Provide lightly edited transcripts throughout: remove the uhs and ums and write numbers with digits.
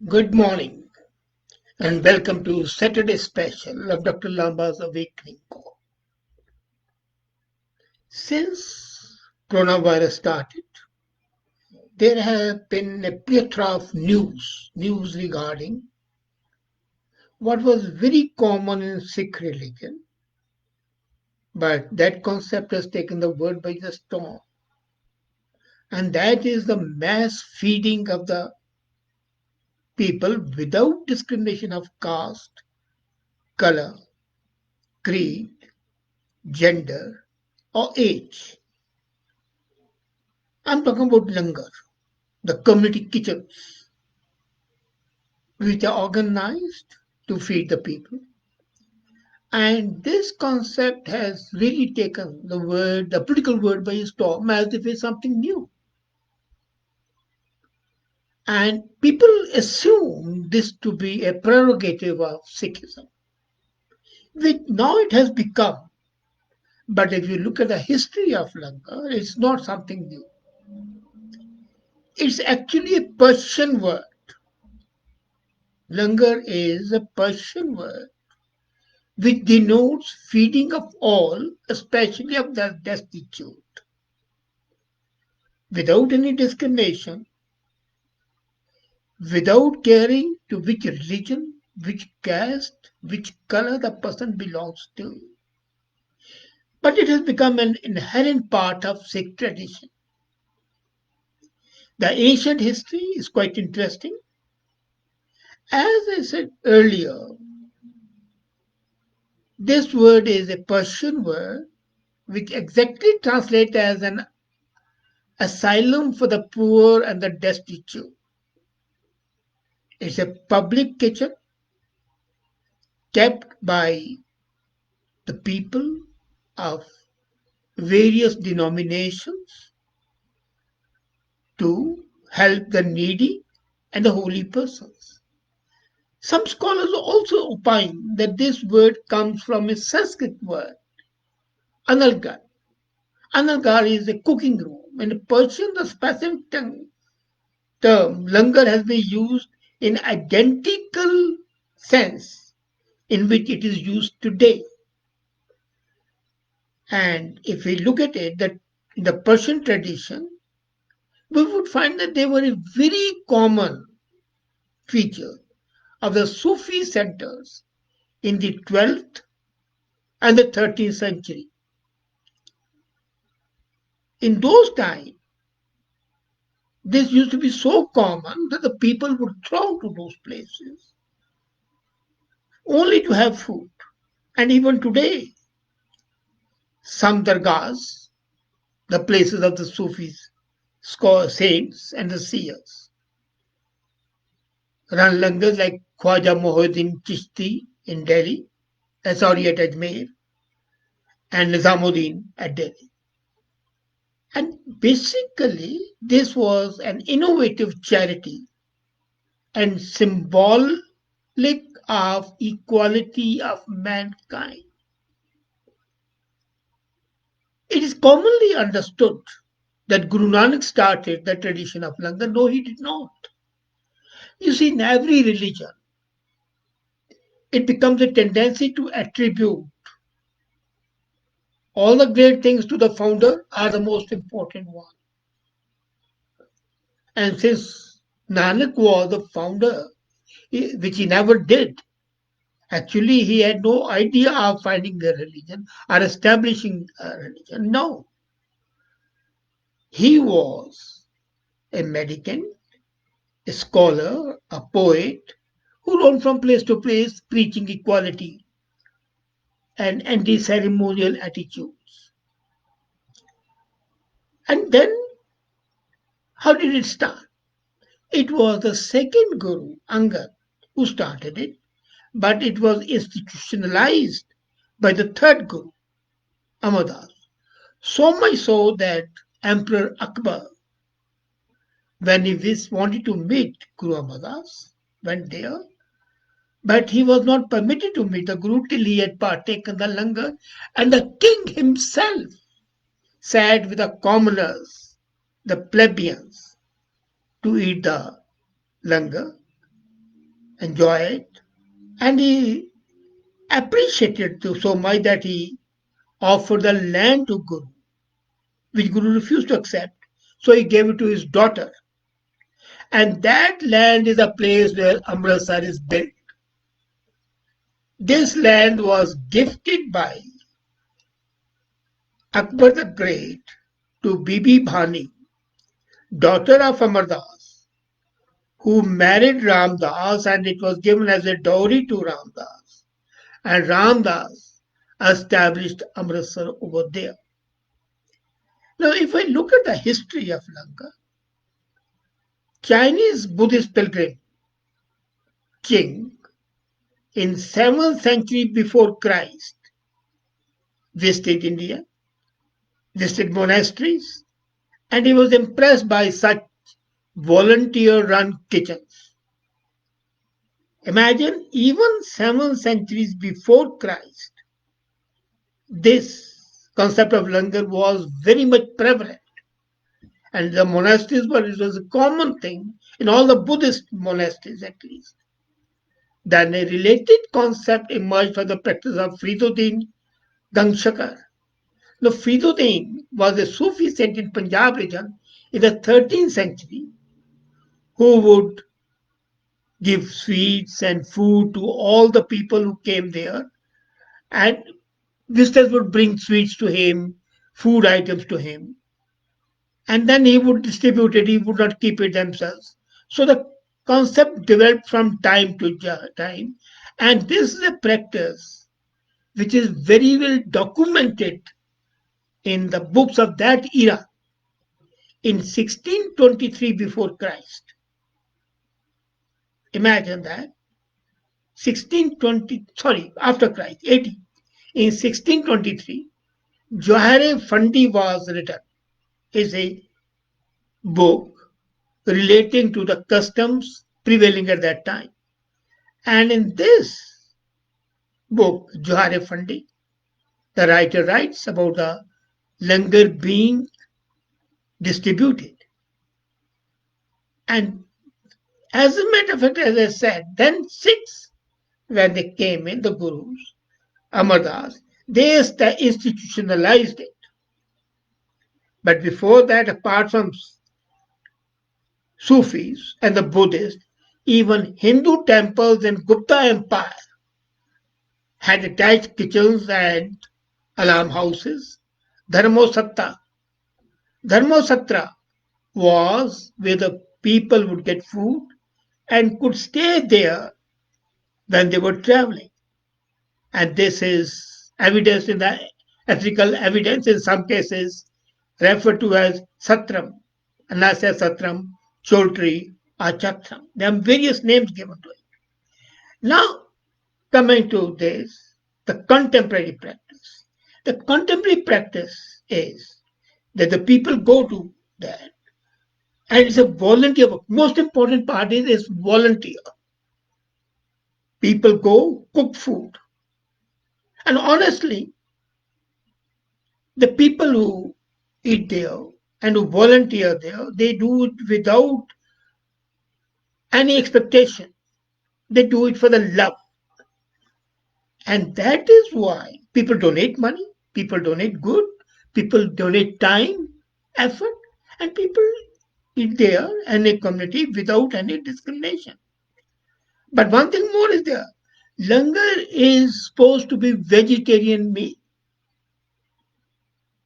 Good morning and welcome to Saturday special of Dr. Lamba's Awakening Call. Since coronavirus started, there have been a plethora of news regarding what was very common in Sikh religion, but that concept has taken the world by the storm, and that is the mass feeding of the people without discrimination of caste, color, creed, gender, or age. I'm talking about Langar, the community kitchens, which are organized to feed the people. And this concept has really taken the political word by storm as if it's something new. And people assume this to be a prerogative of Sikhism, which now it has become. But if you look at the history of Langar, it's not something new. It's actually a Persian word. Langar is a Persian word which denotes feeding of all, especially of the destitute, without any discrimination, without caring to which religion, which caste, which color the person belongs to. But it has become an inherent part of Sikh tradition. The ancient history is quite interesting. As I said earlier, this word is a Persian word which exactly translates as an asylum for the poor and the destitute. It's a public kitchen kept by the people of various denominations to help the needy and the holy persons. Some scholars also opine that this word comes from a Sanskrit word, analgar. Analgar is a cooking room. In Persian, the specific term langar has been used in identical sense in which it is used today. And if we look at it, that in the Persian tradition, we would find that they were a very common feature of the Sufi centers in the 12th and the 13th century. In those times, this used to be so common that the people would throng to those places only to have food. And even today, some dargahs, the places of the Sufis, saints, and the seers, run langars like Khwaja Mohuddin Chishti in Delhi, sorry, at Ajmer, and Nizamuddin at Delhi. And basically, this was an innovative charity and symbolic of equality of mankind. It is commonly understood that Guru Nanak started the tradition of langar. No, he did not. You see, in every religion, it becomes a tendency to attribute all the great things to the founder are the most important one. And since Nanak was the founder, which he never did, actually he had no idea of finding a religion or establishing a religion. No, he was a mendicant, a scholar, a poet who roamed from place to place preaching equality and anti-ceremonial attitudes. And then, how did it start? It was the second Guru, Angad, who started it, but it was institutionalized by the third Guru, Amadas. So much so that Emperor Akbar, when he wanted to meet Guru Amadas, went there, but he was not permitted to meet the Guru till he had partaken the langar, and the king himself sat with the commoners, the plebeians, to eat the langar. enjoy it, and he appreciated it so much that he offered the land to Guru, which Guru refused to accept. So he gave it to his daughter. And that land is a place where Amritsar is built. This land was gifted by Akbar the Great to Bibi Bhani, daughter of Amardas, who married Ramdas, and it was given as a dowry to Ramdas. And Ramdas established Amritsar over there. Now, if I look at the history of Lanka, Chinese Buddhist pilgrim King in 7th century before Christ visited India, visited monasteries, and he was impressed by such volunteer-run kitchens. Imagine even 7 centuries before Christ, this concept of langar was very much prevalent. And the monasteries were, it was a common thing in all the Buddhist monasteries at least. Then a related concept emerged for the practice of Friduddin Gangshakar. Now, Friduddin was a Sufi saint in Punjab region in the 13th century who would give sweets and food to all the people who came there, and visitors would bring sweets to him, food items to him, and then he would distribute it. He would not keep it themselves. So the concept developed from time to time, and this is a practice which is very well documented in the books of that era. In 1623 before Christ, imagine that, 1620, sorry, after Christ, 80. In 1623, Johare Fandi was written. Is a book relating to the customs prevailing at that time. And in this book, Johare Fandi, the writer writes about the langar being distributed. And as a matter of fact, as I said, then Sikhs, when they came in, the Gurus, Amardas, they institutionalized it. But before that, apart from Sufis and the Buddhists, even Hindu temples in Gupta Empire had attached kitchens and alarm houses. Dharmosatta. Dharmosatra was where the people would get food and could stay there when they were traveling. And this is evidence in the ethical evidence in some cases referred to as Satram, Anasya Satram, Choltri, or Chatram. There are various names given to it. Now, coming to this, the contemporary practice. The contemporary practice is that the people go to that, and it's a volunteer work. Most important part is volunteer. People go cook food. And honestly, the people who eat there and who volunteer there, they do it without any expectation. They do it for the love. And that is why people donate money, people donate good, people donate time, effort, and people eat there in a community without any discrimination. But one thing more is there. Langar is supposed to be vegetarian meal.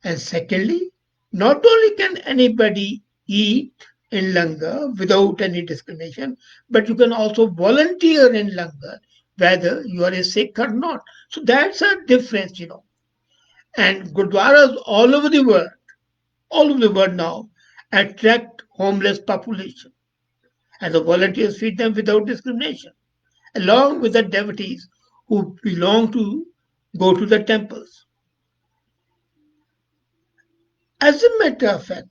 And secondly, not only can anybody eat in Langar without any discrimination, but you can also volunteer in Langar whether you are a Sikh or not. So that's a difference. And Gurdwaras all over the world now, attract homeless population. And the volunteers feed them without discrimination, along with the devotees who belong to go to the temples. As a matter of fact,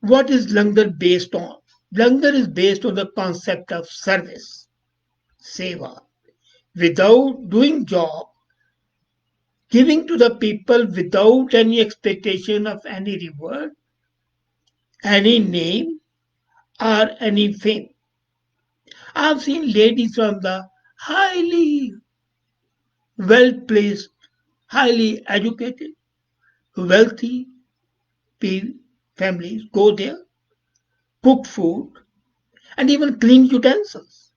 what is Langar based on? Langar is based on the concept of service, seva, without doing job, giving to the people without any expectation of any reward, any name, or any fame. I've seen ladies from the highly well placed, highly educated, wealthy families go there, cook food, and even clean utensils.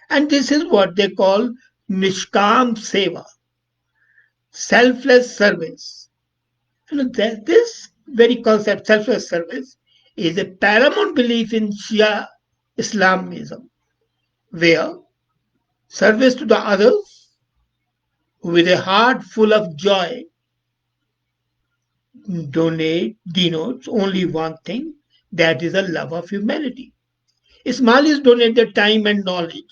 And this is what they call Nishkam Seva, selfless service. This very concept, selfless service, is a paramount belief in Shia Islamism, where service to the others with a heart full of joy denotes only one thing, that is a love of humanity. Ismailis donate their time and knowledge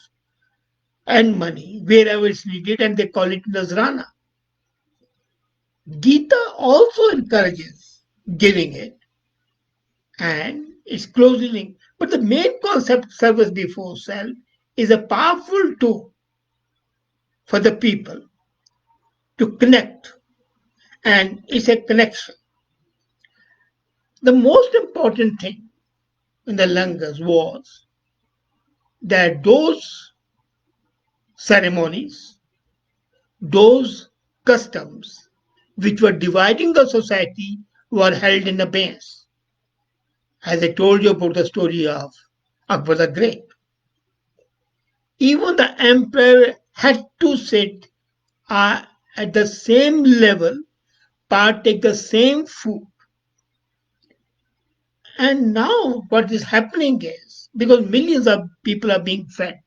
and money wherever it's needed, and they call it Nazrana. Gita also encourages giving it, and it's closely linked. But the main concept, service before self, is a powerful tool for the people to connect, and it's a connection. The most important thing in the Langars was that those ceremonies, those customs which were dividing the society were held in abeyance. As I told you about the story of Akbar the Great, even the emperor had to sit at the same level, partake the same food. And now what is happening is, because millions of people are being fed,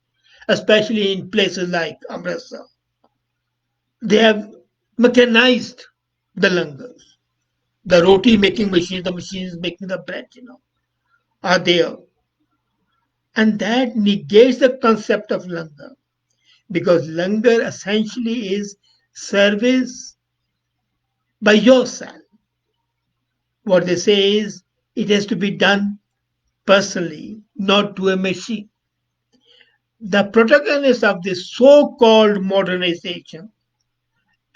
especially in places like Amritsar, they have mechanized the langars. The roti making machines, the machines making the bread, are there. And that negates the concept of langar, because langar essentially is service by yourself. What they say is it has to be done personally, not to a machine. The protagonists of this so called modernization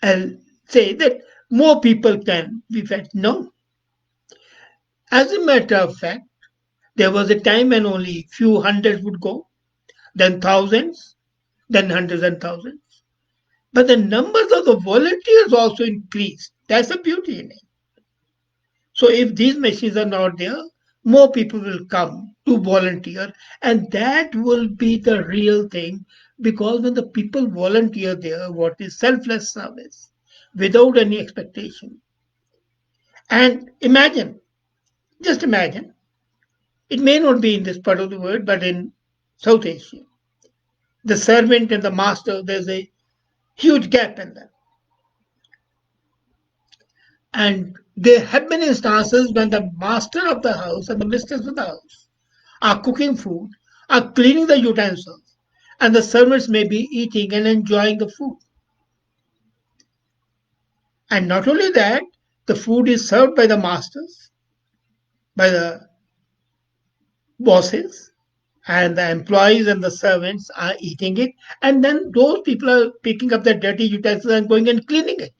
and say that more people can be fed. No. As a matter of fact, there was a time when only few hundreds would go, then thousands, then hundreds and thousands. But the numbers of the volunteers also increased. That's the beauty in it. So if these machines are not there, more people will come to volunteer, and that will be the real thing, because when the people volunteer there, what is selfless service without any expectation. And imagine, just imagine, it may not be in this part of the world, but in South Asia, the servant and the master, there's a huge gap in them. And there have been instances when the master of the house and the mistress of the house are cooking food, are cleaning the utensils, and the servants may be eating and enjoying the food. And not only that, the food is served by the masters, by the bosses, and the employees and the servants are eating it, and then those people are picking up the dirty utensils and going and cleaning it.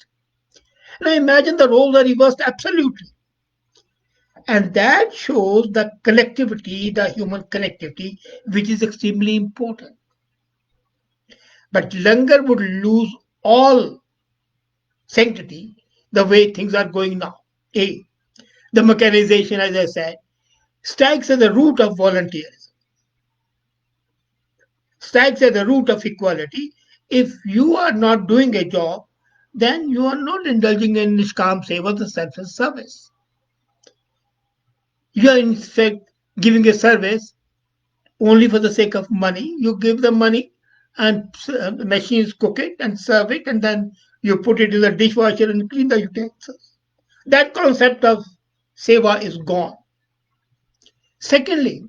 Now imagine the roles are reversed absolutely. And that shows the connectivity, the human connectivity, which is extremely important. But Langar would lose all sanctity the way things are going now. A. The mechanization, as I said, strikes at the root of volunteerism, strikes at the root of equality. If you are not doing a job, then you are not indulging in Nishkam Seva, the selfless service. You are in fact giving a service only for the sake of money. You give them money, and machines cook it and serve it, and then you put it in the dishwasher and clean the utensils. That concept of seva is gone. Secondly,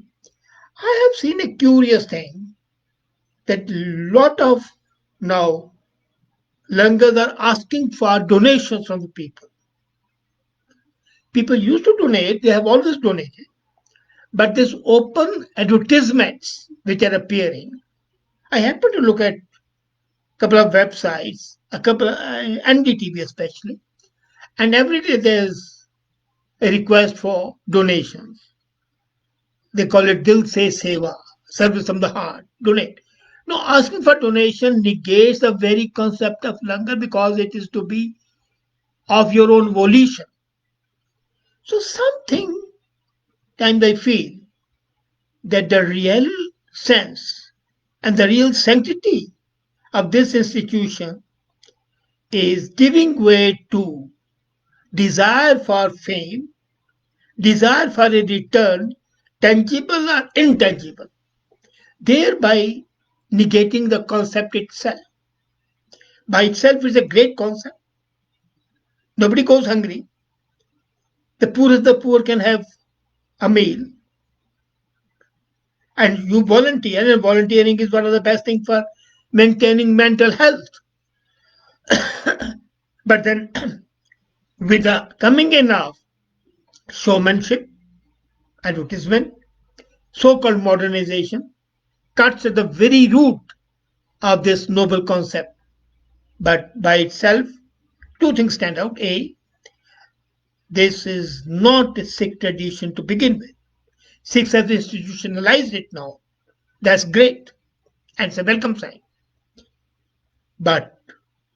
I have seen a curious thing, that lot of now langars are asking for donations from the people. People used to donate, they have always donated, but these open advertisements which are appearing, I happen to look at a couple of websites, a couple of, NDTV especially, and every day there's a request for donations. They call it Dil Se Seva, service from the heart, donate. No, asking for donation negates the very concept of langar because it is to be of your own volition. So something times I feel that the real sense and the real sanctity of this institution is giving way to desire for fame, desire for a return, tangible or intangible, thereby negating the concept itself. By itself is a great concept. Nobody goes hungry. The poorest the poor can have a meal. And you volunteer, and volunteering is one of the best things for maintaining mental health. But then, with the coming in of showmanship, advertisement, so called modernization, cuts at the very root of this noble concept. But by itself, two things stand out. A, this is not a Sikh tradition to begin with. Sikhs have institutionalized it now. That's great, and it's a welcome sign. But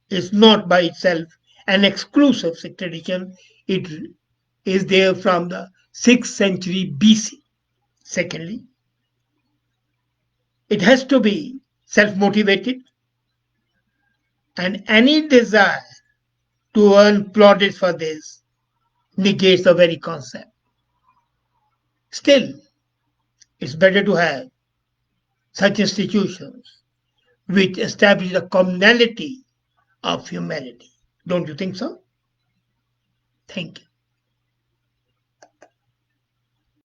it's not by itself an exclusive Sikh tradition. It is there from the 6th century BC. Secondly, it has to be self motivated, and any desire to earn plaudits for this negates the very concept. Still, it's better to have such institutions which establish the commonality of humanity. Don't you think so? Thank you.